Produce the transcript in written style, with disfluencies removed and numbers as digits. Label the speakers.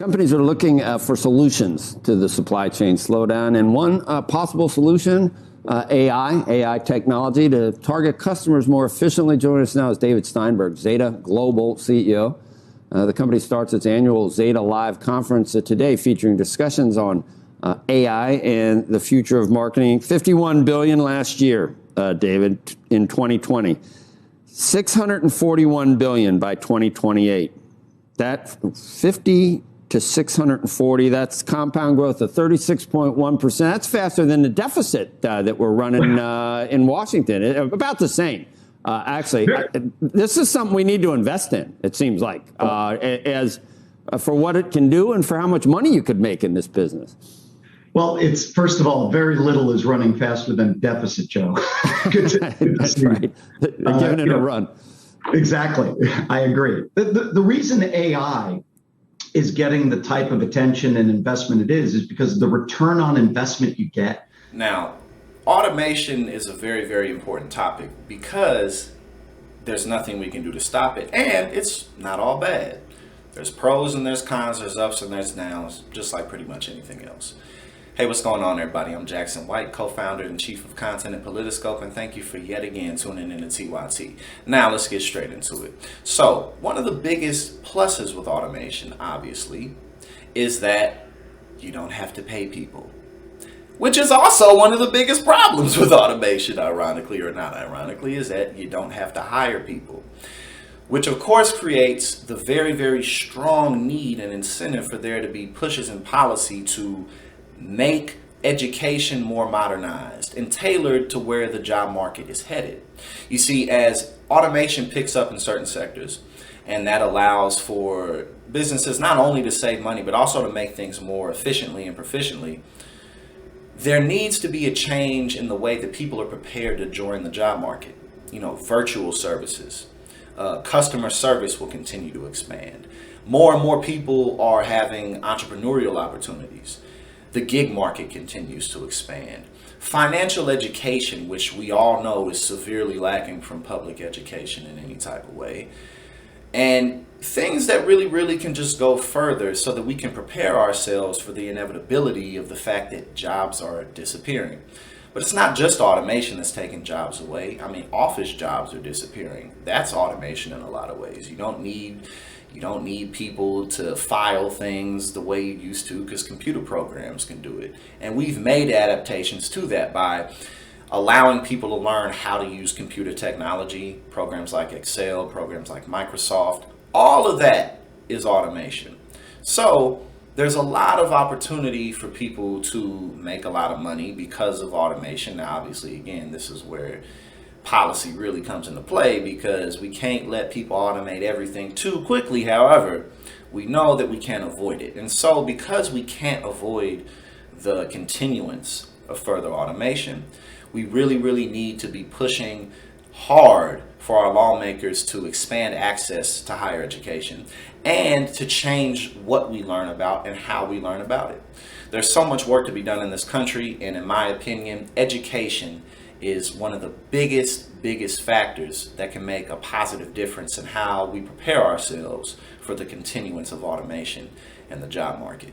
Speaker 1: Companies are looking for solutions to the supply chain slowdown, and one possible solution, AI technology to target customers more efficiently. Joining us now is David Steinberg, Zeta Global CEO. The company starts its annual Zeta Live conference today, featuring discussions on AI and the future of marketing. $51 billion last year, David, in 2020. $641 billion by 2028. That 50 to 640, that's compound growth of 36.1%. That's faster than the deficit that we're running in Washington. About the same. Actually, this is something we need to invest in, it seems like, as for what it can do and for how much money you could make in this business.
Speaker 2: Well, it's, first of all, very little is running faster than deficit, Joe.
Speaker 1: That's right. They're giving it a run.
Speaker 2: Exactly. I agree. The reason AI is getting the type of attention and investment it is because the return on investment you get.
Speaker 3: Now, automation is a very, very important topic because there's nothing we can do to stop it. And it's not all bad. There's pros and there's cons, there's ups and there's downs, just like pretty much anything else. Hey, what's going on, everybody? I'm Jackson White, co-founder and chief of content at Politiscope, and thank you for yet again tuning in to TYT. Now, let's get straight into it. So, one of the biggest pluses with automation, obviously, is that you don't have to pay people, which is also one of the biggest problems with automation, ironically or not ironically, is that you don't have to hire people, which of course creates the very, very strong need and incentive for there to be pushes in policy to make education more modernized and tailored to where the job market is headed. You see, as automation picks up in certain sectors, and that allows for businesses not only to save money, but also to make things more efficiently and proficiently, there needs to be a change in the way that people are prepared to join the job market. You know, virtual services, customer service will continue to expand. More and more people are having entrepreneurial opportunities. The gig market continues to expand. Financial education, which we all know is severely lacking from public education in any type of way. And things that really, really can just go further so that we can prepare ourselves for the inevitability of the fact that jobs are disappearing. But it's not just automation that's taking jobs away. I mean, office jobs are disappearing. That's automation in a lot of ways. You don't need people to file things the way you used to because computer programs can do it. And we've made adaptations to that by allowing people to learn how to use computer technology, programs like Excel, programs like Microsoft. All of that is automation. So there's a lot of opportunity for people to make a lot of money because of automation. Now, obviously, again, this is where policy really comes into play because we can't let people automate everything too quickly. However, we know that we can't avoid it. And so because we can't avoid the continuance of further automation, we really, really need to be pushing hard for our lawmakers to expand access to higher education and to change what we learn about and how we learn about it. There's so much work to be done in this country, and in my opinion, education is one of the biggest factors that can make a positive difference in how we prepare ourselves for the continuance of automation and the job market.